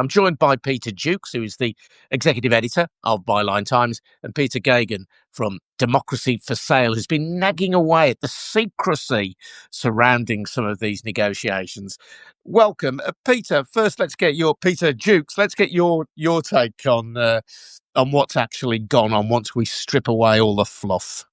I'm joined by Peter Jukes, who is the executive editor of Byline Times, and Peter Gagan from Democracy for Sale, who's been nagging away at the secrecy surrounding some of these negotiations. Welcome, Peter. First, Peter Jukes. Let's get your take on what's actually gone on once we strip away all the fluff.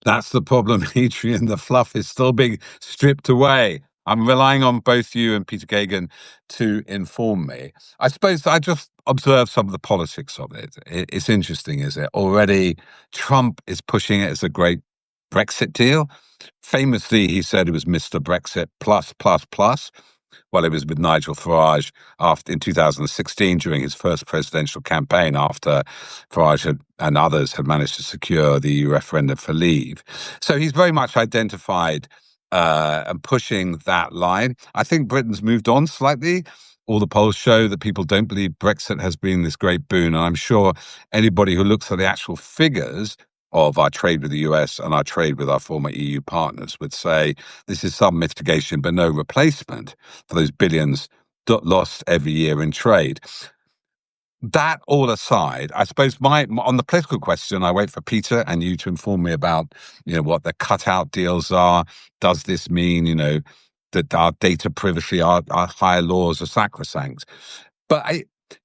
That's the problem, Adrian. The fluff is still being stripped away. I'm relying on both you and Peter Gagan to inform me. I suppose I just observe some of the politics of it. It's interesting, is it? Already, Trump is pushing it as a great Brexit deal. Famously, he said it was Mr. Brexit plus, plus, plus. Well, it was with Nigel Farage in 2016 during his first presidential campaign after Farage and others had managed to secure the EU referendum for leave. So he's very much identified and pushing that line. I think Britain's moved on slightly. All the polls show that people don't believe Brexit has been this great boon. And I'm sure anybody who looks at the actual figures of our trade with the US and our trade with our former EU partners would say this is some mitigation, but no replacement for those billions lost every year in trade. That all aside, I suppose on the political question, I wait for Peter and you to inform me about, what the cutout deals are. Does this mean, that our data privacy, our higher laws are sacrosanct? But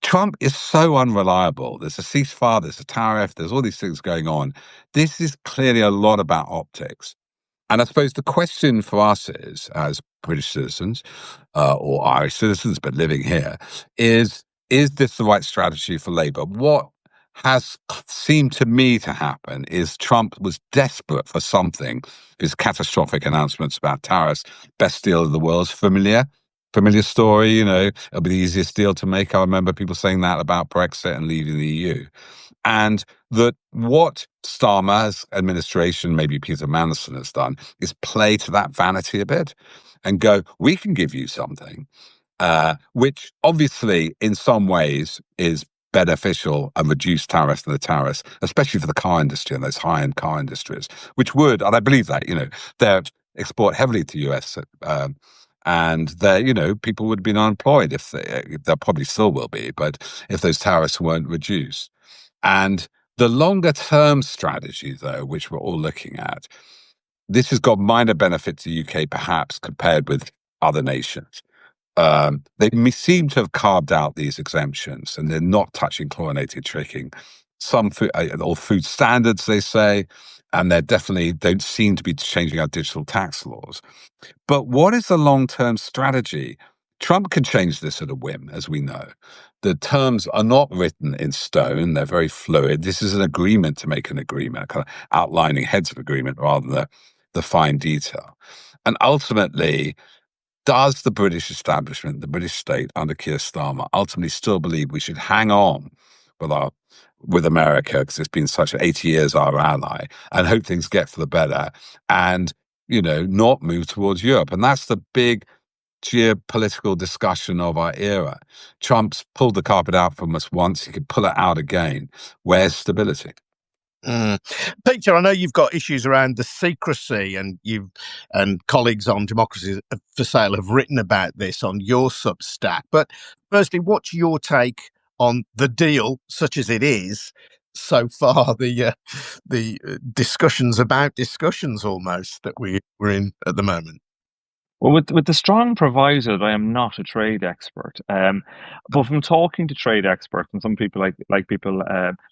Trump is so unreliable. There's a ceasefire, there's a tariff, there's all these things going on. This is clearly a lot about optics. And I suppose the question for us is, as British citizens or Irish citizens, but living here, is this the right strategy for Labour? What has seemed to me to happen is Trump was desperate for something. His catastrophic announcements about tariffs, best deal in the world, familiar story, it'll be the easiest deal to make. I remember people saying that about Brexit and leaving the EU. And that what Starmer's administration, maybe Peter Mandelson has done, is play to that vanity a bit and go, we can give you something, which obviously in some ways is beneficial and reduce tariffs than the tariffs, especially for the car industry and those high-end car industries, which would, and I believe that, they export heavily to the US, and there, people would have been unemployed if they probably still will be, but if those tariffs weren't reduced. And the longer term strategy, though, which we're all looking at, this has got minor benefit to the UK, perhaps, compared with other nations. They seem to have carved out these exemptions, and they're not touching chlorinated chicken. Some food, or food standards, they say, and they definitely don't seem to be changing our digital tax laws. But what is the long-term strategy? Trump can change this at a whim, as we know. The terms are not written in stone. They're very fluid. This is an agreement to make an agreement, kind of outlining heads of agreement rather than the fine detail. And ultimately, does the British establishment, the British state under Keir Starmer, ultimately still believe we should hang on with America, because it's been such 80 years our ally, and hope things get for the better, and not move towards Europe? And that's the big geopolitical discussion of our era. Trump's pulled the carpet out from us once; he could pull it out again. Where's stability? Peter, I know you've got issues around the secrecy, and colleagues on Democracy for Sale have written about this on your Substack. But firstly, what's your take on the deal, such as it is so far? The discussions about discussions almost that we're in at the moment. Well, with the strong proviso that I am not a trade expert, but from talking to trade experts and some people like people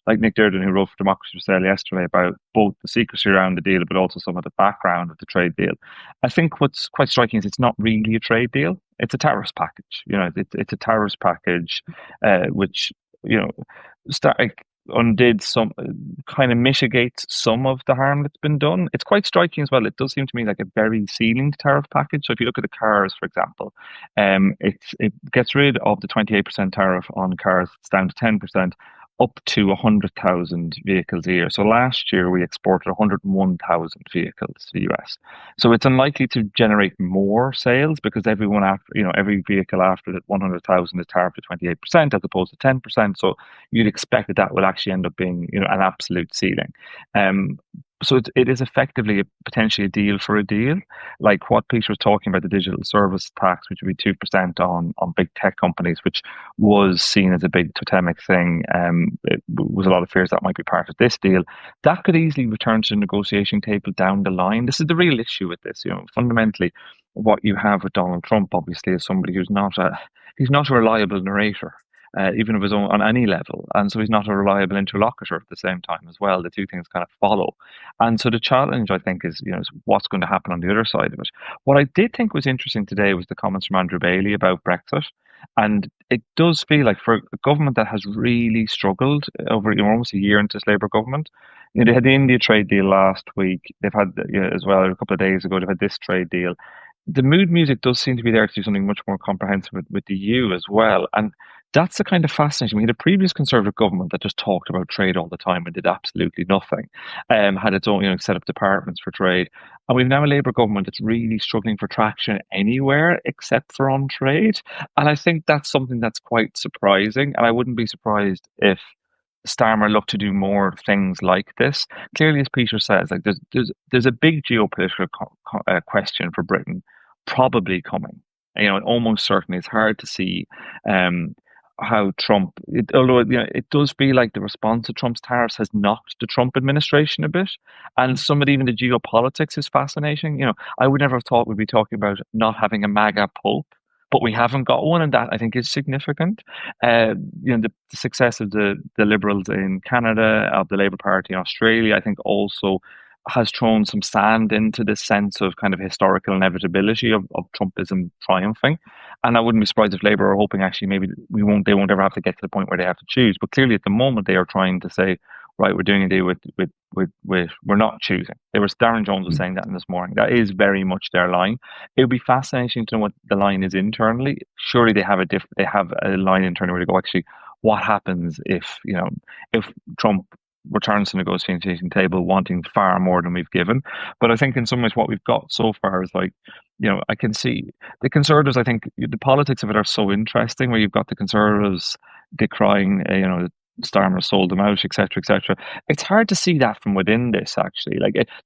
like Nick Durden, who wrote for Democracy for Sale yesterday about both the secrecy around the deal, but also some of the background of the trade deal, I think what's quite striking is it's not really a trade deal; it's a tariffs package. It's a tariffs package, which undid some, kind of mitigates some of the harm that's been done. It's quite striking as well. It does seem to me like a very ceilinged tariff package. So if you look at the cars, for example, it gets rid of the 28% tariff on cars. It's down to 10%, up to 100,000 vehicles a year. So last year we exported 101,000 vehicles to the US. So it's unlikely to generate more sales because every vehicle after that 100,000 is tariffed at 28% as opposed to 10%. So you'd expect that will actually end up being, an absolute ceiling. so it is effectively potentially a deal for a deal, like what Peter was talking about, the digital service tax, which would be 2% on big tech companies, which was seen as a big totemic thing. It was a lot of fears that might be part of this deal. That could easily return to the negotiation table down the line. This is the real issue with this. Fundamentally, what you have with Donald Trump, obviously, is somebody he's not a reliable narrator even of his own on any level. And so he's not a reliable interlocutor at the same time as well. The two things kind of follow. And so the challenge, I think, is what's going to happen on the other side of it. What I did think was interesting today was the comments from Andrew Bailey about Brexit. And it does feel like for a government that has really struggled over almost a year into this Labour government, they had the India trade deal last week. They've had, as well, a couple of days ago, they've had this trade deal. The mood music does seem to be there to do something much more comprehensive with the EU as well. And that's the kind of fascinating. We had a previous Conservative government that just talked about trade all the time and did absolutely nothing. Had its own, set up departments for trade, and we've now a Labour government that's really struggling for traction anywhere except for on trade. And I think that's something that's quite surprising. And I wouldn't be surprised if Starmer looked to do more things like this. Clearly, as Peter says, like there's a big geopolitical question for Britain probably coming. Almost certainly, it's hard to see how Trump, although it does feel like the response to Trump's tariffs has knocked the Trump administration a bit, and some of even the geopolitics is fascinating. I would never have thought we'd be talking about not having a MAGA pope, but we haven't got one, and that I think is significant. The success of the Liberals in Canada, of the Labour Party in Australia, I think also has thrown some sand into this sense of kind of historical inevitability of Trumpism triumphing. And I wouldn't be surprised if Labour are hoping actually maybe they won't ever have to get to the point where they have to choose. But clearly at the moment they are trying to say, right, we're doing a deal with we're not choosing. Darren Jones was saying that this morning. That is very much their line. It would be fascinating to know what the line is internally. Surely they have a line internally where they go, actually, what happens if Trump returns to the negotiating table wanting far more than we've given. But I think in some ways what we've got so far is like, I can see the Conservatives, I think the politics of it are so interesting, where you've got the Conservatives decrying, Starmer sold them out, etc., etc. It's hard to see that from within this, actually.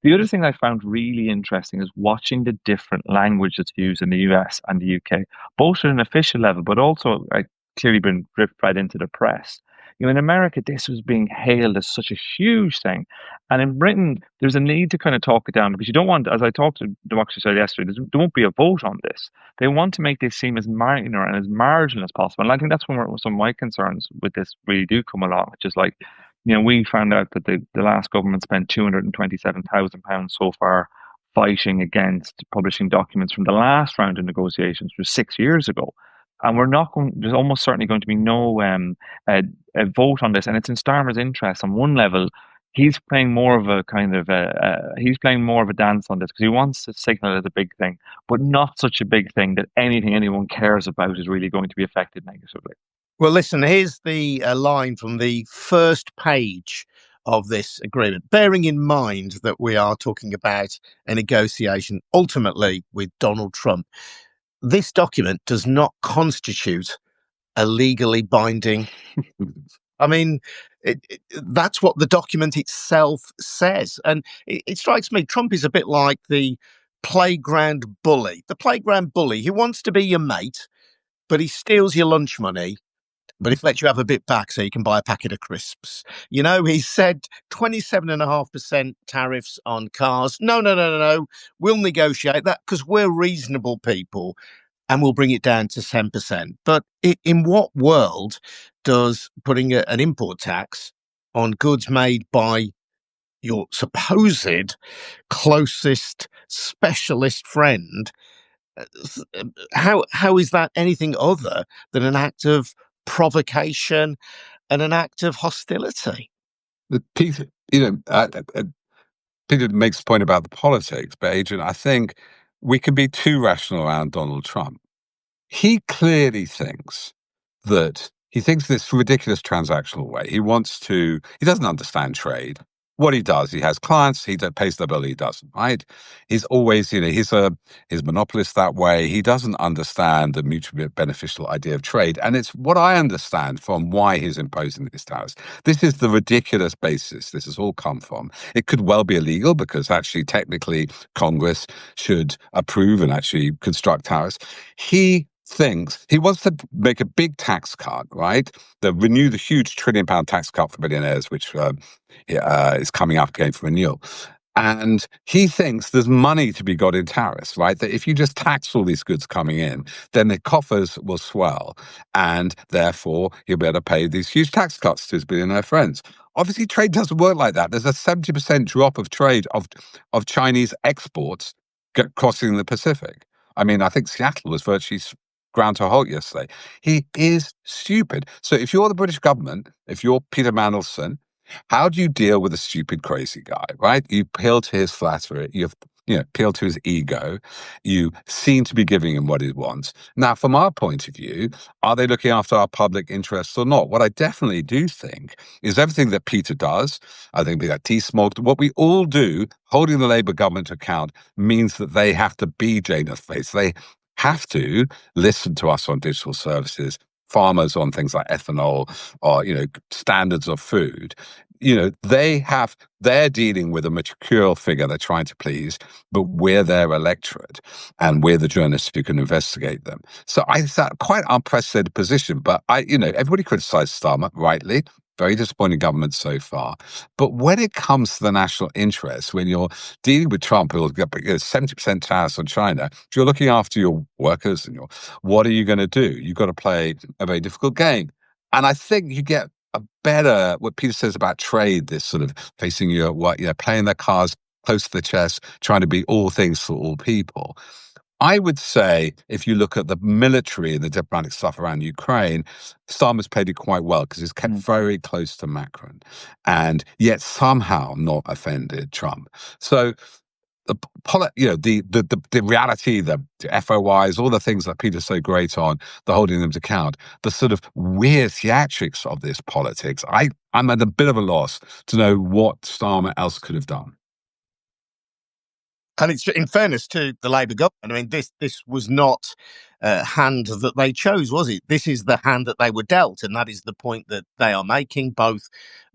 The other thing I found really interesting is watching the different language that's used in the US and the UK, both at an official level, but also clearly been drip-fed into the press. In America, this was being hailed as such a huge thing. And in Britain, there's a need to kind of talk it down, because you don't want, as I talked to Democracy Society yesterday, there won't be a vote on this. They want to make this seem as minor and as marginal as possible. And I think that's where some of my concerns with this really do come along, which is like, we found out that the last government spent £227,000 so far fighting against publishing documents from the last round of negotiations, which was 6 years ago. And there's almost certainly going to be no a vote on this. And it's in Starmer's interest on one level. He's playing more of a dance on this because he wants to signal it as a big thing, but not such a big thing that anything anyone cares about is really going to be affected negatively. Well, listen, here's the line from the first page of this agreement, bearing in mind that we are talking about a negotiation ultimately with Donald Trump. This document does not constitute a legally binding. I mean, that's what the document itself says. And it strikes me, Trump is a bit like the playground bully. The playground bully who wants to be your mate, but he steals your lunch money, but he lets you have a bit back so you can buy a packet of crisps. He said 27.5% tariffs on cars. No. We'll negotiate that because we're reasonable people and we'll bring it down to 10%. But in what world does putting an import tax on goods made by your supposed closest specialist friend, how is that anything other than an act of provocation and an act of hostility? Peter, Peter makes a point about the politics, but Adrian, I think we can be too rational around Donald Trump. He clearly thinks this ridiculous transactional way. He doesn't understand trade. what he does. He has clients, he pays the bill, he doesn't, right? He's always, he's monopolist that way. He doesn't understand the mutually beneficial idea of trade. And it's what I understand from why he's imposing these tariffs. This is the ridiculous basis this has all come from. It could well be illegal because actually, technically, Congress should approve and actually construct tariffs. He thinks he wants to make a big tax cut, right? Renew the huge £1 trillion tax cut for billionaires, which is coming up again for renewal. And he thinks there's money to be got in tariffs, right? That if you just tax all these goods coming in, then the coffers will swell. And therefore, he'll be able to pay these huge tax cuts to his billionaire friends. Obviously, trade doesn't work like that. There's a 70% drop of trade of Chinese exports crossing the Pacific. I mean, I think Seattle was virtually ground to a halt yesterday. He is stupid. So if you're the British government, if you're Peter Mandelson, how do you deal with a stupid, crazy guy, right? You appeal to his flattery, you appeal to his ego, you seem to be giving him what he wants. Now, from our point of view, are they looking after our public interests or not? What I definitely do think is everything that Peter does, I think that T-Smog, what we all do, holding the Labour government to account, means that they have to be Janus face. They have to listen to us on digital services, farmers on things like ethanol or, standards of food. They're dealing with a mercurial figure they're trying to please, but we're their electorate and we're the journalists who can investigate them. So it's a quite unprecedented position, but everybody criticized Starmer, rightly. Very disappointing government so far. But when it comes to the national interest, when you're dealing with Trump, who will get 70% tariffs on China, if you're looking after your workers and what are you going to do? You've got to play a very difficult game. And I think you get a better, what Peter says about trade, this sort of facing playing their cards close to the chest, trying to be all things for all people. I would say, if you look at the military and the diplomatic stuff around Ukraine, Starmer's played it quite well because he's kept very close to Macron and yet somehow not offended Trump. So the reality, the FOIs, all the things that Peter's so great on, the holding them to account, the sort of weird theatrics of this politics, I'm at a bit of a loss to know what Starmer else could have done. And it's in fairness to the Labour government. I mean, this was not a hand that they chose, was it? This is the hand that they were dealt, and that is the point that they are making. Both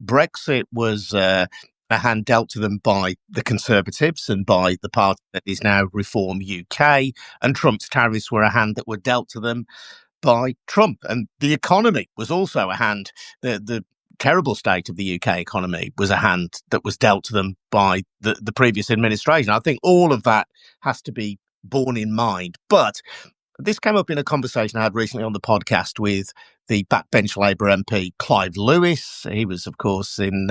Brexit was a hand dealt to them by the Conservatives and by the party that is now Reform UK, and Trump's tariffs were a hand that were dealt to them by Trump. And the economy was also a hand. The terrible state of the UK economy was a hand that was dealt to them by the previous administration. I think all of that has to be borne in mind. But this came up in a conversation I had recently on the podcast with the backbench Labour MP, Clive Lewis. He was, of course, in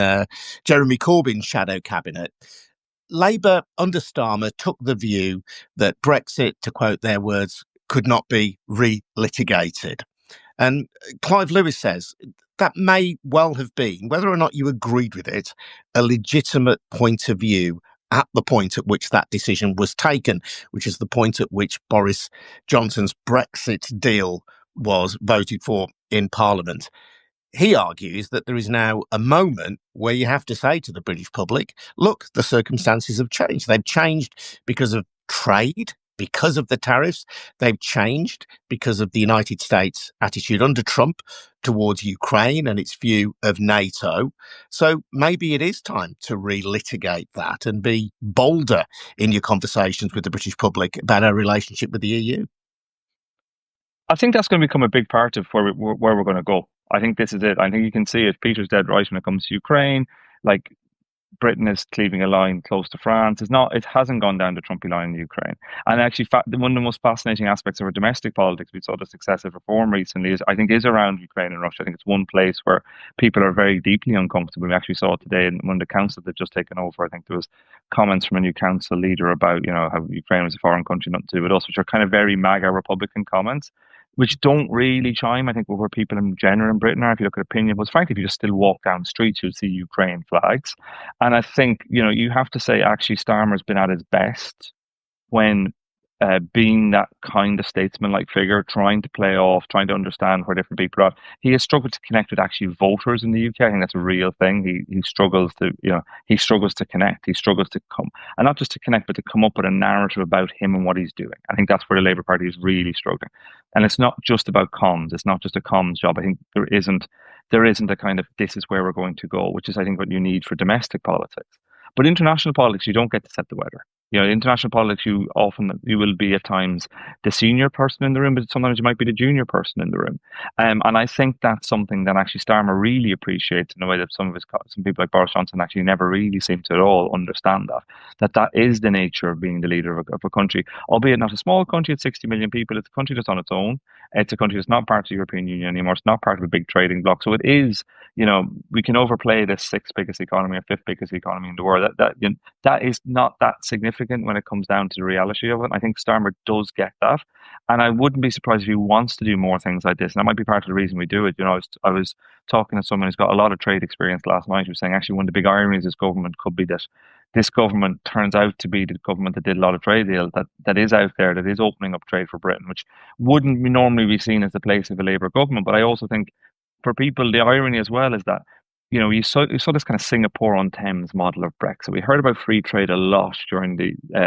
Jeremy Corbyn's shadow cabinet. Labour under Starmer took the view that Brexit, to quote their words, could not be re-litigated. And Clive Lewis says that may well have been, whether or not you agreed with it, a legitimate point of view at the point at which that decision was taken, which is the point at which Boris Johnson's Brexit deal was voted for in Parliament. He argues that there is now a moment where you have to say to the British public, look, the circumstances have changed. They've changed because of trade, because of the tariffs. They've changed because of the United States' attitude under Trump towards Ukraine and its view of NATO. So maybe it is time to relitigate that and be bolder in your conversations with the British public about our relationship with the EU. I think that's going to become a big part of where we're going to go. I think this is it. I think you can see it. Peter's dead right when it comes to Ukraine. Like, Britain is cleaving a line close to France. It hasn't gone down the Trumpy line in Ukraine. And actually, one of the most fascinating aspects of our domestic politics, we saw the successive reform recently, is around Ukraine and Russia. I think it's one place where people are very deeply uncomfortable. We actually saw it today in one of the councils that just taken over. I think there was comments from a new council leader about, how Ukraine was a foreign country, nothing to do with us, which are kind of very MAGA Republican comments, which don't really chime, I think, with where people in general in Britain are. If you look at opinion polls, frankly, if you just still walk down the streets, you'll see Ukraine flags. And I think, you have to say, actually, Starmer's been at his best when being that kind of statesman-like figure, trying to play off, trying to understand where different people are. He has struggled to connect with actually voters in the UK. I think that's a real thing. He struggles to, he struggles to connect. He struggles to come, and not just to connect, but to come up with a narrative about him and what he's doing. I think that's where the Labour Party is really struggling. And it's not just about comms. It's not just a comms job. I think there isn't a kind of this is where we're going to go, which is I think what you need for domestic politics. But international politics, you don't get to set the weather. International politics, you will be at times the senior person in the room, but sometimes you might be the junior person in the room. And I think that's something that actually Starmer really appreciates in a way that some people like Boris Johnson actually never really seem to at all understand that is the nature of being the leader of a country, albeit not a small country at 60 million people. It's a country that's on its own. It's a country that's not part of the European Union anymore. It's not part of a big trading bloc. So it is, we can overplay the sixth biggest economy or fifth biggest economy in the world. That is not that significant when it comes down to the reality of it. I think Starmer does get that. And I wouldn't be surprised if he wants to do more things like this. And that might be part of the reason we do it. I was talking to someone who's got a lot of trade experience last night who was saying actually one of the big ironies of this government could be that this government turns out to be the government that did a lot of trade deals, that is out there, that is opening up trade for Britain, which wouldn't normally be seen as the place of a Labour government. But I also think for people, the irony as well is that you saw this kind of Singapore on Thames model of Brexit. We heard about free trade a lot during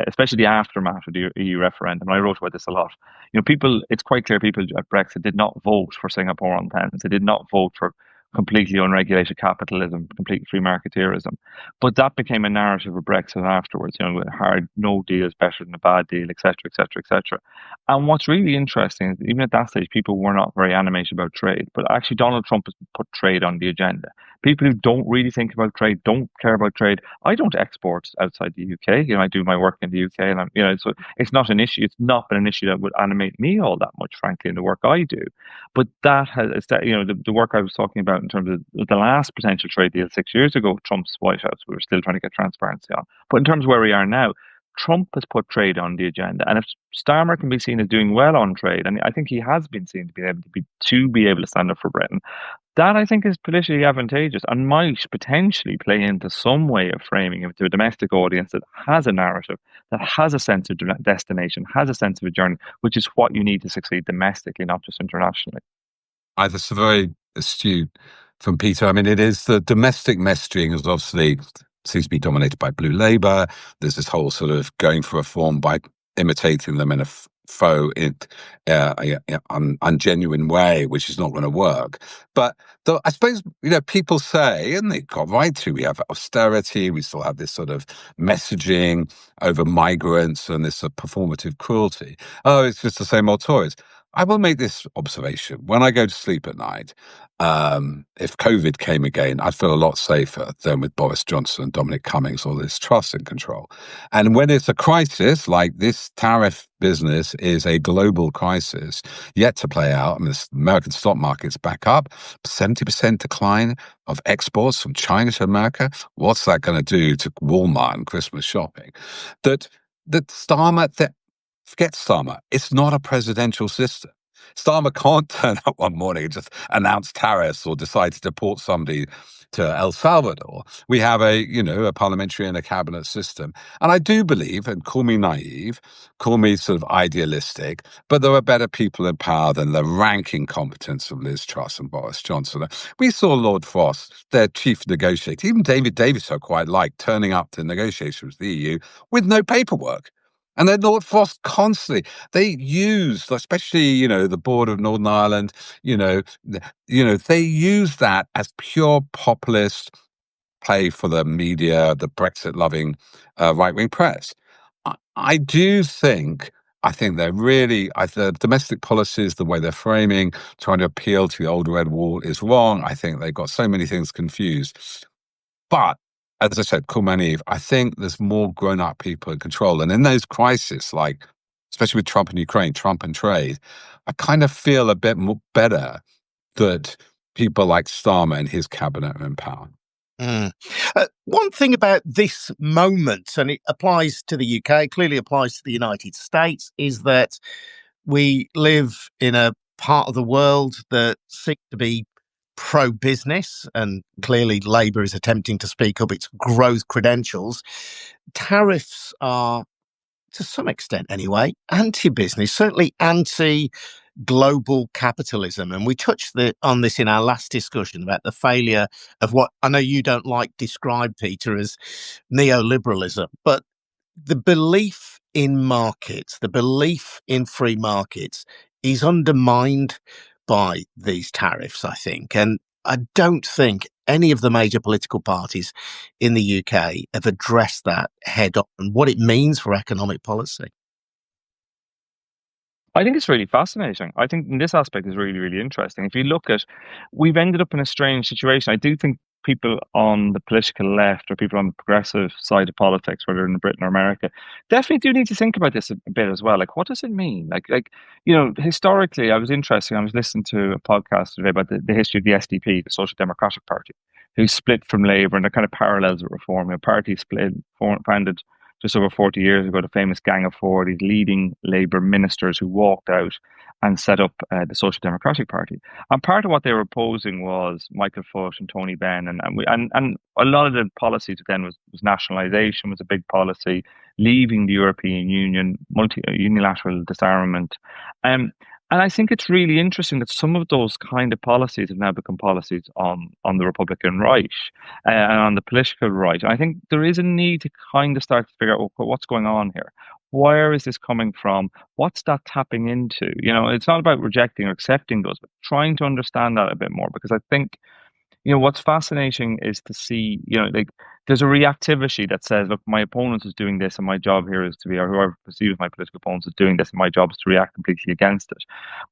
especially the aftermath of the EU referendum. I wrote about this a lot. It's quite clear people at Brexit did not vote for Singapore on Thames. They did not vote for completely unregulated capitalism, complete free marketeerism. But that became a narrative of Brexit afterwards. Hard no deal is better than a bad deal, etc., etc., etc. And what's really interesting is even at that stage, people were not very animated about trade. But actually, Donald Trump has put trade on the agenda. People who don't really think about trade, don't care about trade. I don't export outside the UK. I do my work in the UK, and so it's not an issue. It's not been an issue that would animate me all that much, frankly, in the work I do. But the work I was talking about in terms of the last potential trade deal 6 years ago, Trump's White House, we were still trying to get transparency on. But in terms of where we are now, Trump has put trade on the agenda, and if Starmer can be seen as doing well on trade, and I think he has been seen to be able to stand up for Britain, that I think is politically advantageous and might potentially play into some way of framing it to a domestic audience that has a narrative, that has a sense of destination, has a sense of a journey, which is what you need to succeed domestically, not just internationally. That's very astute from Peter. I mean, it is the domestic messaging is obviously seems to be dominated by Blue Labour. There's this whole sort of going for reform by imitating them in a faux, ungenuine way, which is not going to work. But I suppose, people say, and they've got right to, we have austerity, we still have this sort of messaging over migrants and this performative cruelty. Oh, it's just the same old Tories. I will make this observation. When I go to sleep at night, if COVID came again, I'd feel a lot safer than with Boris Johnson and Dominic Cummings or this Truss in control. And when it's a crisis, like this tariff business is a global crisis yet to play out, and the American stock market's back up, 70% decline of exports from China to America. What's that going to do to Walmart and Christmas shopping? That Starmer... Forget Starmer. It's not a presidential system. Starmer can't turn up one morning and just announce tariffs or decide to deport somebody to El Salvador. We have a parliamentary and a cabinet system. And I do believe, and call me naive, call me sort of idealistic, but there are better people in power than the ranking competence of Liz Truss and Boris Johnson. We saw Lord Frost, their chief negotiator, even David Davis, I quite like, turning up to negotiations with the EU with no paperwork. And then Lord Frost constantly, they used, especially, the board of Northern Ireland, they use that as pure populist play for the media, the Brexit-loving right-wing press. I think they're really, the domestic policies, the way they're framing, trying to appeal to the old red wall is wrong. I think they've got so many things confused. But as I said, call me naive, I think there's more grown-up people in control. And in those crises, like especially with Trump and Ukraine, Trump and trade, I kind of feel a bit more better that people like Starmer and his cabinet are in power. One thing about this moment, and it applies to the UK, clearly applies to the United States, is that we live in a part of the world that seems to be pro-business, and clearly Labour is attempting to speak up its growth credentials. Tariffs are to some extent anyway, anti-business, certainly anti-global capitalism. And we touched on this in our last discussion about the failure of what I know you don't like described, Peter, as neoliberalism, but the belief in markets, the belief in free markets is undermined by these tariffs, I think. And I don't think any of the major political parties in the UK have addressed that head on and what it means for economic policy. I think it's really fascinating. I think this aspect is really, really interesting. If you look at, we've ended up in a strange situation. I do think people on the political left or people on the progressive side of politics, whether in Britain or America, definitely do need to think about this a bit as well. Like, what does it mean? Historically, I was interested. I was listening to a podcast today about the history of the SDP, the Social Democratic Party, who split from Labour, and the kind of parallels with reform. The party split, founded just over 40 years ago, the famous Gang of Four, these leading Labour ministers who walked out and set up the Social Democratic Party. And part of what they were opposing was Michael Foot and Tony Benn, and a lot of the policies then was nationalisation was a big policy, leaving the European Union, unilateral disarmament. And I think it's really interesting that some of those kind of policies have now become policies on the Republican right and on the political right. And I think there is a need to kind of start to figure out what's going on here. Where is this coming from? What's that tapping into? It's not about rejecting or accepting those, but trying to understand that a bit more. Because I think what's fascinating is to see, like there's a reactivity that says, look, my opponent is doing this and my job here is to be, or whoever perceives my political opponent is doing this and my job is to react completely against it.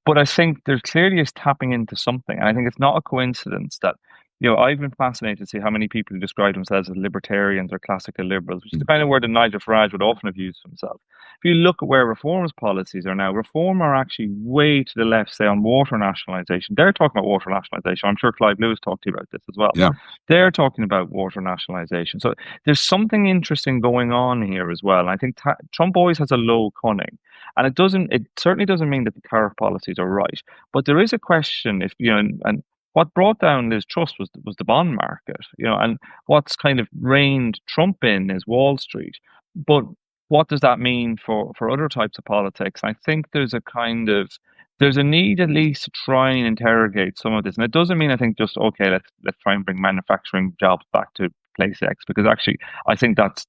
But I think there clearly is tapping into something. And I think it's not a coincidence that, I've been fascinated to see how many people who describe themselves as libertarians or classical liberals, which is the kind of word that Nigel Farage would often have used for himself. If you look at where reform's policies are now, reform are actually way to the left, say, on water nationalisation. They're talking about water nationalisation. I'm sure Clive Lewis talked to you about this as well. Yeah. They're talking about water nationalisation. So there's something interesting going on here as well. And I think Trump always has a low cunning. And it certainly doesn't mean that the tariff policies are right. But there is a question if, and what brought down Liz Truss was the bond market, and what's kind of reined Trump in is Wall Street. But what does that mean for other types of politics? I think there's a need at least to try and interrogate some of this. And it doesn't mean I think just, okay, let's try and bring manufacturing jobs back to place X, because actually I think that's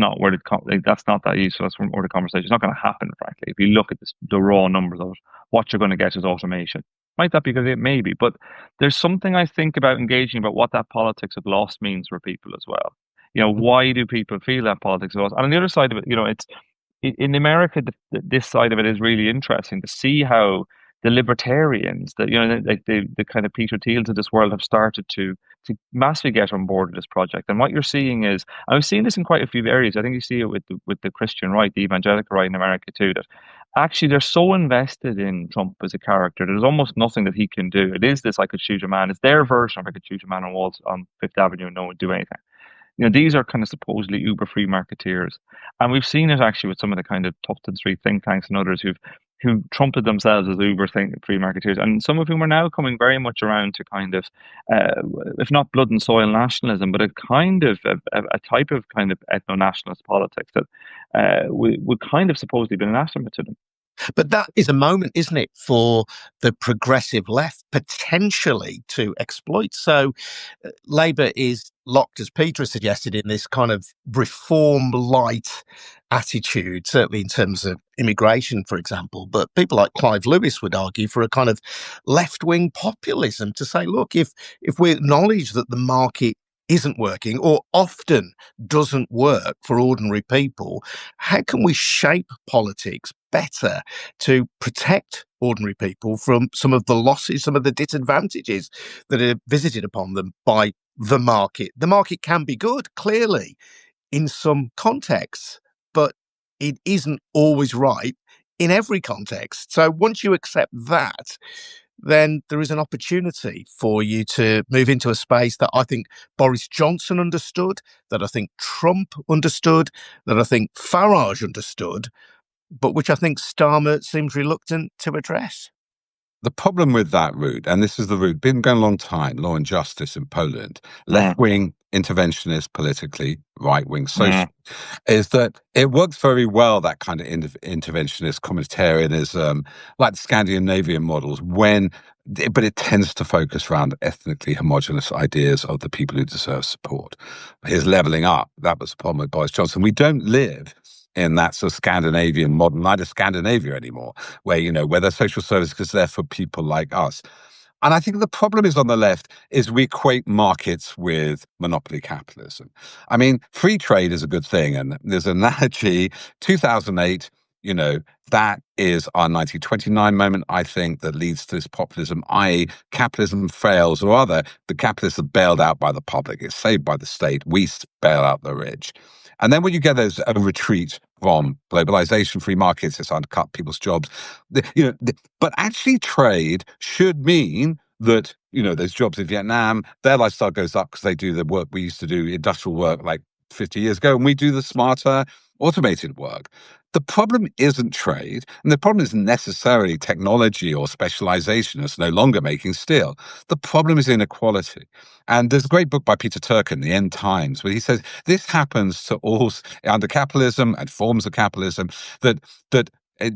not where that's not that useful. That's where the conversation. It's not going to happen, frankly. If you look at the raw numbers of it, what you're going to get is automation. Might that be good? Maybe, but there's something I think about engaging about what that politics of loss means for people as well. Why do people feel that politics of loss? And on the other side of it, it's in America. This side of it is really interesting to see how the libertarians, that like the kind of Peter Thiels of this world, have started to massively get on board with this project. And what you're seeing is, I've seen this in quite a few areas. I think you see it with the Christian right, the evangelical right in America too, that actually they're so invested in Trump as a character, there's almost nothing that he can do. It is this I could shoot a man. It's their version of I could shoot a man on Fifth Avenue and no one would do anything. These are kind of supposedly uber free marketeers. And we've seen it actually with some of the kind of Tufton Street think tanks and others who trumped themselves as uber free marketeers, and some of whom are now coming very much around to kind of, if not blood and soil nationalism, but a kind of a type of kind of ethno-nationalist politics that would kind of supposedly be anathema to them. But that is a moment, isn't it, for the progressive left potentially to exploit. So Labour is locked, as Peter has suggested, in this kind of reform light attitude, certainly in terms of immigration, for example. But people like Clive Lewis would argue for a kind of left-wing populism to say, look, if we acknowledge that the market isn't working or often doesn't work for ordinary people, how can we shape politics better to protect ordinary people from some of the losses, some of the disadvantages that are visited upon them by the market? The market can be good, clearly, in some contexts, but it isn't always right in every context. So once you accept that, then there is an opportunity for you to move into a space that I think Boris Johnson understood, that I think Trump understood, that I think Farage understood, but which I think Starmer seems reluctant to address. The problem with that route, and this is the route, been going a long time, Law and Justice in Poland, left-wing interventionist politically, right-wing social, is that it works very well, that kind of interventionist communitarianism, like the Scandinavian models, but it tends to focus around ethnically homogenous ideas of the people who deserve support. Here's levelling up. That was the problem with Boris Johnson. We don't live in that sort of Scandinavian modern, neither Scandinavia anymore, where the social service is there for people like us. And I think the problem is on the left is we equate markets with monopoly capitalism. I mean, free trade is a good thing. And there's an analogy, 2008, that is our 1929 moment, I think, that leads to this populism, i.e. capitalism fails, or rather, the capitalists are bailed out by the public. It's saved by the state. We bail out the rich. And then what you get is a retreat from globalization, free markets, it's undercut people's jobs. But actually trade should mean that, there's jobs in Vietnam, their lifestyle goes up because they do the work we used to do, industrial work like 50 years ago, and we do the smarter, automated work. The problem isn't trade, and the problem isn't necessarily technology or specialization. It's no longer making steel. The problem is inequality. And there's a great book by Peter Turkin, The End Times, where he says this happens to all under capitalism and forms of capitalism, that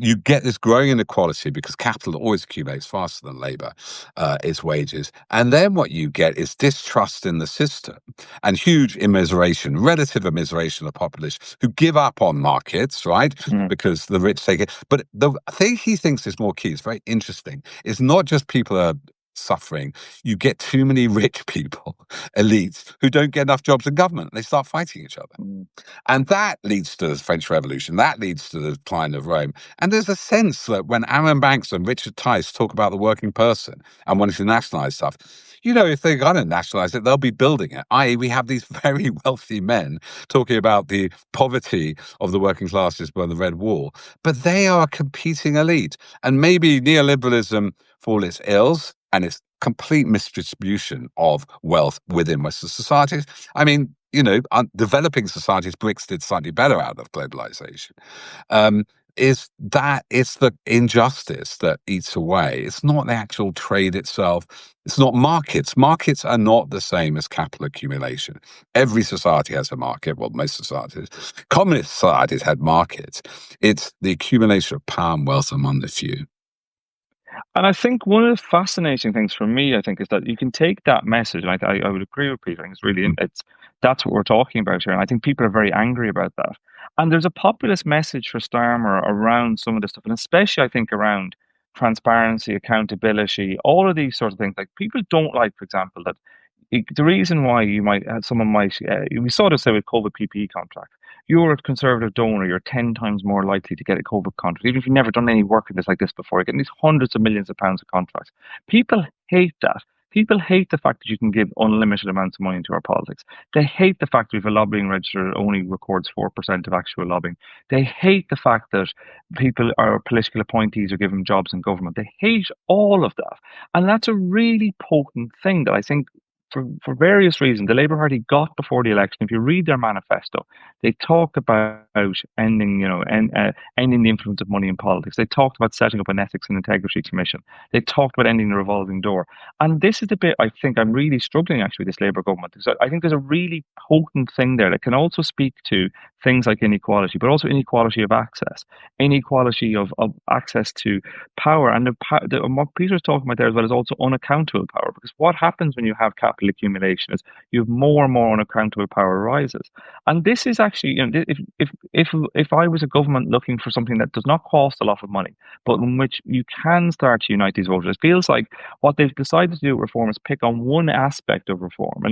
you get this growing inequality because capital always accumulates faster than labor, its wages. And then what you get is distrust in the system and huge immiseration, relative immiseration of the populace who give up on markets, right? Because the rich take it. But the thing he thinks is more key, it's very interesting, is not just people are suffering. You get too many rich people, elites, who don't get enough jobs in government. They start fighting each other. And that leads to the French Revolution. That leads to the decline of Rome. And there's a sense that when Aaron Banks and Richard Tice talk about the working person and wanting to nationalize stuff, if they're going to nationalize it, they'll be building it. I.e., we have these very wealthy men talking about the poverty of the working classes by the Red Wall, but they are a competing elite. And maybe neoliberalism, for all its ills and its complete misdistribution of wealth within Western societies. I mean, developing societies, BRICS did slightly better out of globalization. Is that it's the injustice that eats away. It's not the actual trade itself. It's not markets. Markets are not the same as capital accumulation. Every society has a market. Well, most societies. Communist societies had markets. It's the accumulation of power and wealth among the few. And I think one of the fascinating things for me, I think, is that you can take that message, and I would agree with Peter. I think that's what we're talking about here, and I think people are very angry about that. And there's a populist message for Starmer around some of this stuff, and especially I think around transparency, accountability, all of these sorts of things. Like people don't like, for example, that the reason why someone might we saw this with COVID PPE contract. You're a conservative donor, you're 10 times more likely to get a COVID contract, even if you've never done any work in this like this before. You're getting these hundreds of millions of pounds of contracts. People hate that. People hate the fact that you can give unlimited amounts of money into our politics. They hate the fact that we have a lobbying register that only records 4% of actual lobbying. They hate the fact that people or political appointees are given jobs in government. They hate all of that. And that's a really potent thing that I think for various reasons, the Labour Party got before the election. If you read their manifesto, they talk about ending, ending the influence of money in politics. They talked about setting up an ethics and integrity commission. They talked about ending the revolving door. And this is the bit I think I'm really struggling actually with this Labour government. Because I think there's a really potent thing there that can also speak to things like inequality, but also inequality of access, inequality of access to power. And what Peter's talking about there as well is also unaccountable power. Because what happens when you have capital accumulation is you have more and more unaccountable power rises. And this is actually, if I was a government looking for something that does not cost a lot of money, but in which you can start to unite these voters, it feels like what they've decided to do with reform is pick on one aspect of reform,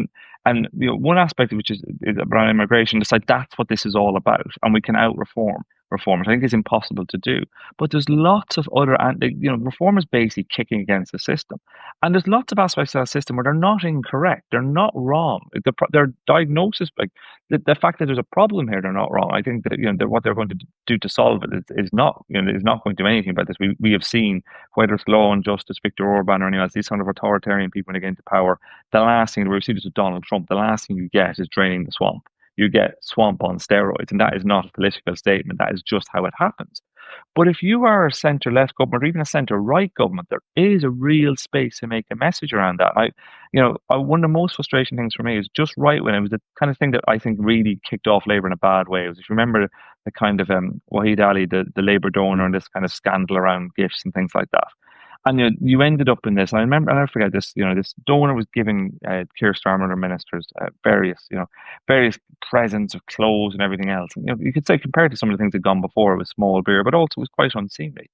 and one aspect which is around immigration, decide that's what this is all about, and we can out reform, which I think is impossible to do. But there's lots of other, reform is basically kicking against the system, and there's lots of aspects of that system where they're not incorrect, they're not wrong. Their diagnosis, like the fact that there's a problem here, they're not wrong. I think that what they're going to do to solve it is not going to do anything about this. We have seen, whether it's Law and Justice, Viktor Orban, or anyone else, these kind of authoritarian people when they get into power, the last thing we've seen this with Donald Trump, the last thing you get is draining the swamp. You get swamp on steroids, and that is not a political statement. That is just how it happens. But if you are a centre-left government or even a centre-right government, there is a real space to make a message around that. One of the most frustrating things for me is just right when it was the kind of thing that I think really kicked off Labour in a bad way. It was, if you remember, the kind of Wahid Ali, the Labour donor, and this kind of scandal around gifts and things like that. And you ended up in this. I remember, I'll never forget this. This donor was giving Keir Starmer and ministers various presents of clothes and everything else. And, you could say, compared to some of the things that had gone before, it was small beer, but also it was quite unseemly.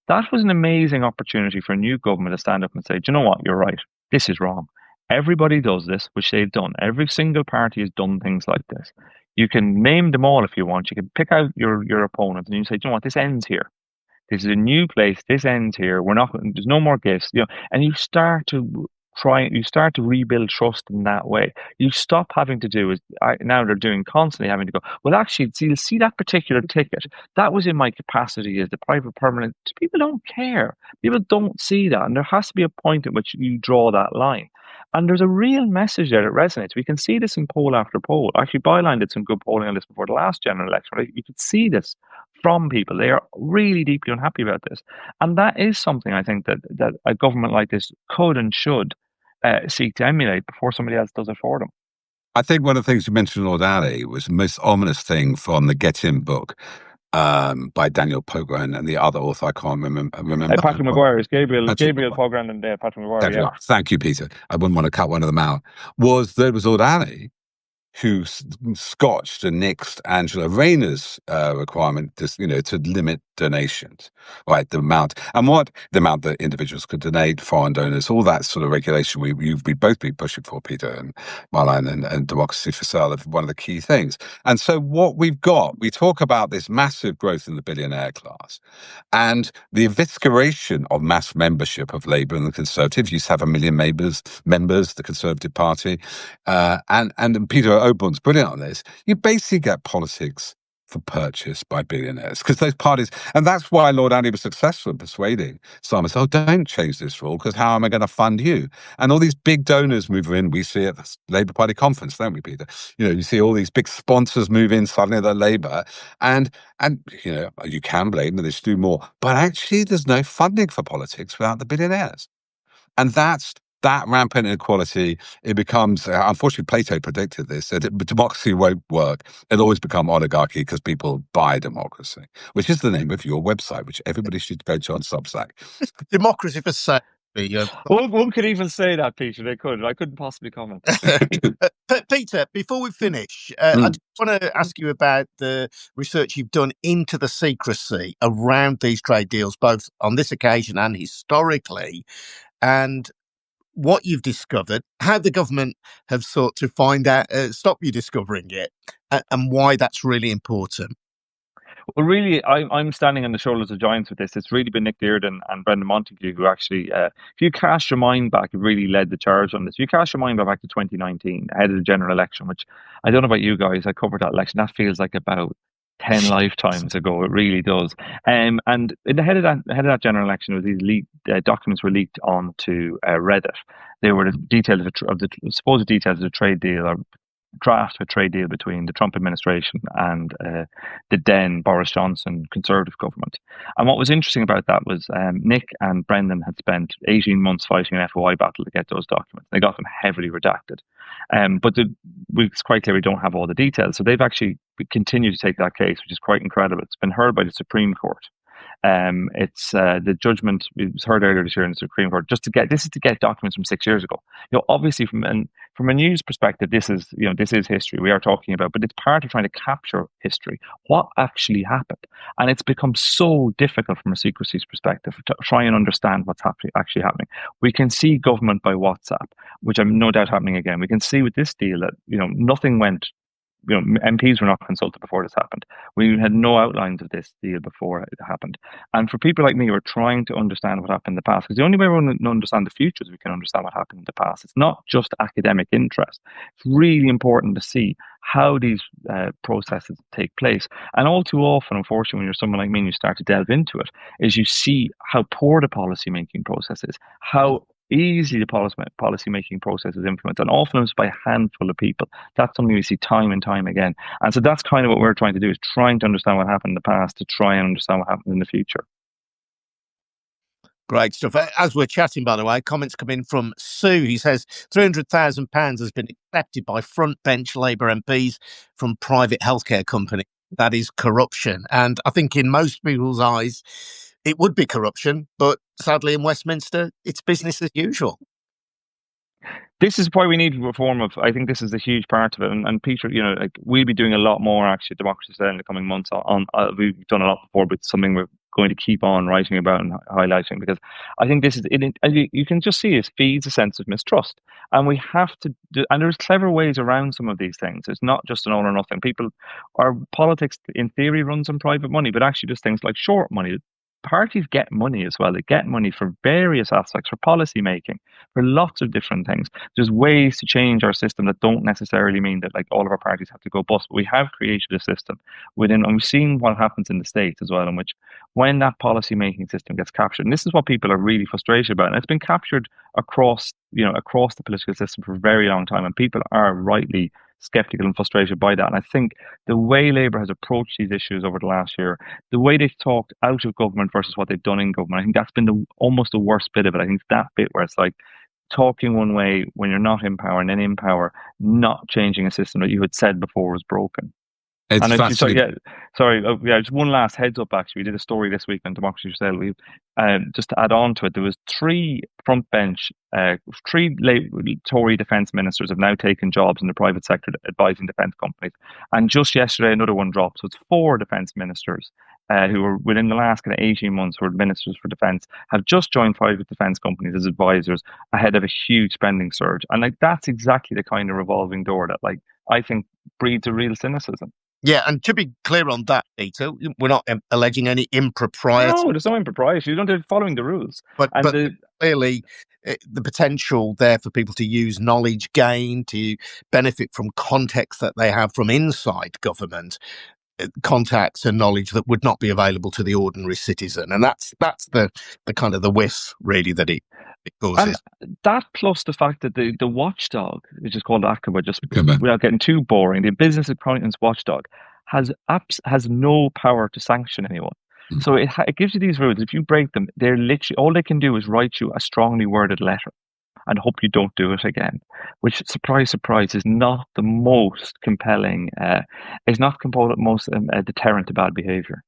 That was an amazing opportunity for a new government to stand up and say, do you know what? You're right. This is wrong. Everybody does this, which they've done. Every single party has done things like this. You can name them all if you want. You can pick out your opponents and you say, do you know what? This ends here. This is a new place. This ends here. There's no more gifts, and you start to rebuild trust in that way. You stop having to do as now they're doing, constantly having to go, well, actually, you'll see that particular ticket. That was in my capacity as the private permanent. People don't care. People don't see that. And there has to be a point at which you draw that line. And there's a real message there that resonates. We can see this in poll after poll. Actually, Byline did some good polling on this before the last general election. Right? You could see this from people. They are really deeply unhappy about this. And that is something I think that a government like this could and should seek to emulate before somebody else does it for them. I think one of the things you mentioned, Lord Ali, was the most ominous thing from the Get In book by Daniel Pogren and the other author, I can't remember. Patrick Maguire. It's Gabriel Pogren and Patrick Maguire. Yeah. Thank you, Peter. I wouldn't want to cut one of them out. Was Lord Ali who scotched and nixed Angela Rayner's requirement to limit donations, right? The amount that individuals could donate, foreign donors, all that sort of regulation we've both been pushing for, Peter and Byline, and Democracy for Sale, is one of the key things. And so what we talk about this massive growth in the billionaire class and the evisceration of mass membership of Labour and the Conservatives. You used to have 1 million members, the Conservative Party, and Peter O'Byrne's brilliant on this. You basically get politics for purchase by billionaires, because those parties, and that's why Lord Ali was successful in persuading Simon, oh, don't change this rule, because how am I going to fund you? And all these big donors move in. We see it at the Labour Party conference, don't we, Peter? You see all these big sponsors move in suddenly. They're Labour, and you can blame them, they should do more, but actually there's no funding for politics without the billionaires. And that rampant inequality, it becomes, unfortunately, Plato predicted this, that democracy won't work. It'll always become oligarchy because people buy democracy, which is the name of your website, which everybody should go to on Substack. Democracy for Sale. One could even say that, Peter. They could. I couldn't possibly comment. Peter, before we finish, I just want to ask you about the research you've done into the secrecy around these trade deals, both on this occasion and historically, and what you've discovered, how the government have sought to find out, stop you discovering it, and why that's really important. Well, really, I'm standing on the shoulders of giants with this. It's really been Nick Dearden and Brendan Montague who actually, if you cast your mind back, have really led the charge on this. If you cast your mind back to 2019, ahead of the general election, which I don't know about you guys, I covered that election. That feels like about 10 lifetimes ago. It really does. And ahead of that general election, these documents were leaked onto Reddit. They were the details of the supposed details of the trade deal, or draft of a trade deal between the Trump administration and the then Boris Johnson Conservative government. And what was interesting about that was Nick and Brendan had spent 18 months fighting an FOI battle to get those documents. They got them heavily redacted. But it's quite clear we don't have all the details. So they've actually continued to take that case, which is quite incredible. It's been heard by the Supreme Court. It's the judgment was heard earlier this year in the Supreme Court. To get documents from 6 years ago. Obviously from a news perspective, this is history we are talking about, but it's part of trying to capture history, what actually happened, and it's become so difficult from a secrecy perspective to try and understand what's actually happening. We can see government by WhatsApp, which I'm no doubt happening again. We can see with this deal that nothing went. MPs were not consulted before this happened. We had no outlines of this deal before it happened. And for people like me who are trying to understand what happened in the past, because the only way we're going to understand the future is we can understand what happened in the past. It's not just academic interest. It's really important to see how these processes take place. And all too often, unfortunately, when you're someone like me and you start to delve into it, is you see how poor the policy-making process is, how easily the policy making process is influenced and often influenced by a handful of people. That's something we see time and time again. And so that's kind of what we're trying to do, is trying to understand what happened in the past to try and understand what happens in the future. Great stuff. As we're chatting, by the way, comments come in from Sue. He says £300,000 has been accepted by front bench Labour MPs from private healthcare companies. That is corruption. And I think in most people's eyes, it would be corruption. But sadly, in Westminster, it's business as usual. This is why we need reform of. I think this is a huge part of it. And Peter, like we'll be doing a lot more actually, Democracy Today in the coming months. We've done a lot before, but something we're going to keep on writing about and highlighting, because I think this is it. You can just see it feeds a sense of mistrust, and we have to. And there's clever ways around some of these things. It's not just an all or nothing. Our politics in theory runs on private money, but actually there's things like short money. Parties get money as well. They get money for various aspects, for policy making, for lots of different things. There's ways to change our system that don't necessarily mean that like all of our parties have to go bust. But we have created a system within, and we've seen what happens in the States as well, in which when that policy making system gets captured, and this is what people are really frustrated about, and it's been captured across the political system for a very long time, and people are rightly skeptical and frustrated by that. And I think the way Labour has approached these issues over the last year, the way they've talked out of government versus what they've done in government, I think that's been almost the worst bit of it. I think it's that bit where it's like talking one way when you're not in power, and then in power, not changing a system that you had said before was broken. It's And fascinating. just one last heads up. Actually, we did a story this week on Democracy for Sale. Just to add on to it, there was three Tory defence ministers have now taken jobs in the private sector advising defence companies, and just yesterday another one dropped. So it's four defence ministers who were within the last kind of 18 months who were ministers for defence have just joined private defence companies as advisors ahead of a huge spending surge, and like that's exactly the kind of revolving door that like I think breeds a real cynicism. Yeah, and to be clear on that, Peter, we're not alleging any impropriety. No, there's no impropriety. They're following the rules. But clearly, the potential there for people to use knowledge gain, to benefit from context that they have from inside government, contacts and knowledge that would not be available to the ordinary citizen. And that's the kind of the whiff, really, that it causes. And that plus the fact that the watchdog, which is called ACABA, just without getting too boring, the Business Accountants Watchdog has no power to sanction anyone. So it gives you these rules. If you break them, they're literally all they can do is write you a strongly worded letter and hope you don't do it again. Which, surprise, surprise, is not the most compelling. Is not the most deterrent to bad behaviour.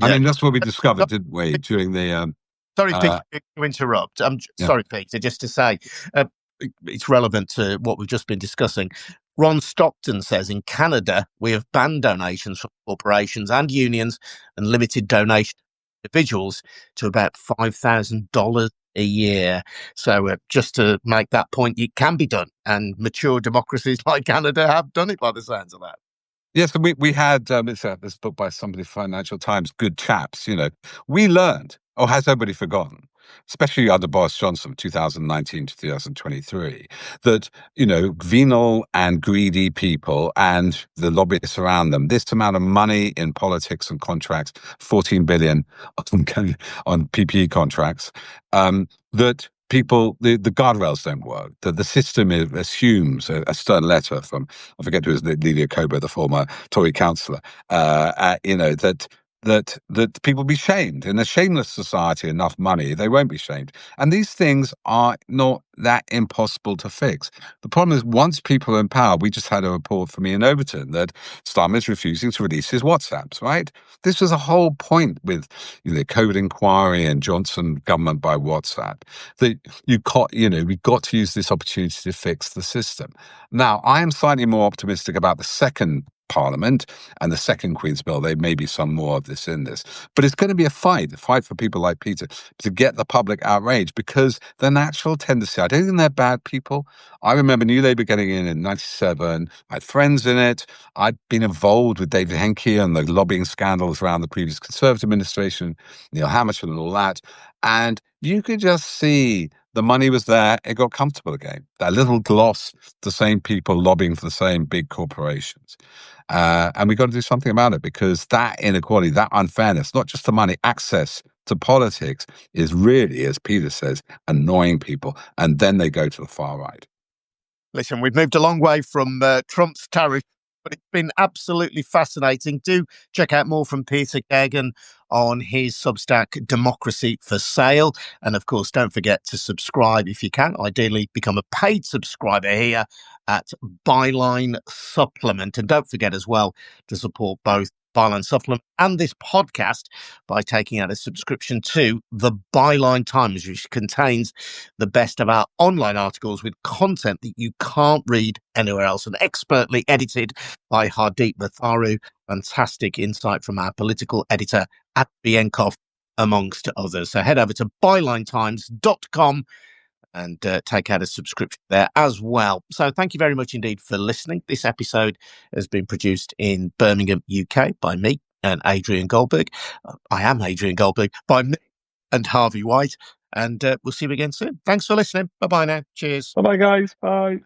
I mean, that's what we discovered, didn't we, during the. Sorry, Peter, to interrupt. Sorry, Peter, just to say, it's relevant to what we've just been discussing. Ron Stockton says in Canada, we have banned donations from corporations and unions and limited donations to individuals to about $5,000 a year. So just to make that point, it can be done. And mature democracies like Canada have done it by the sounds of that. Yes, we had this book by somebody, Financial Times, Good Chaps. We learned, or has everybody forgotten, especially under Boris Johnson, 2019 to 2023, that venal and greedy people and the lobbyists around them, this amount of money in politics and contracts, 14 billion on PPE contracts, that people, the guardrails don't work, that the system assumes a stern letter from, I forget who it was, Lilia Kober, the former Tory councillor, that people be shamed. In a shameless society, enough money, they won't be shamed. And these things are not that impossible to fix. The problem is, once people are in power, we just had a report from Ian Overton that Starmer is refusing to release his WhatsApps, right? This was a whole point with the COVID inquiry and Johnson government by WhatsApp, that we got to use this opportunity to fix the system. Now, I am slightly more optimistic about the second Parliament and the second Queen's Bill. There may be some more of this in this, but it's going to be a fight for people like Peter to get the public outraged, because the natural tendency, I don't think they're bad people. I remember New Labour getting in 97. I had friends in it. I'd been involved with David Henke and the lobbying scandals around the previous Conservative administration, Neil Hamilton and all that. And you could just see the money was there. It got comfortable again. That little gloss, the same people lobbying for the same big corporations. And we've got to do something about it, because that inequality, that unfairness, not just the money, access to politics is really, as Peter says, annoying people, and then they go to the far right. Listen, we've moved a long way from Trump's tariff, but it's been absolutely fascinating. Do check out more from Peter Gagan on his Substack, Democracy for Sale. And of course, don't forget to subscribe if you can. Ideally, become a paid subscriber here at Byline Supplement. And don't forget as well to support both Byline Supplement and this podcast by taking out a subscription to the Byline Times, which contains the best of our online articles with content that you can't read anywhere else, and expertly edited by Hardeep Matharu. Fantastic insight from our political editor at Bienkov, amongst others. So head over to bylinetimes.com and take out a subscription there as well. So thank you very much indeed for listening. This episode has been produced in Birmingham, UK by me and Adrian Goldberg. I am Adrian Goldberg, by me and Harvey White. And we'll see you again soon. Thanks for listening. Bye-bye now. Cheers. Bye-bye, guys. Bye.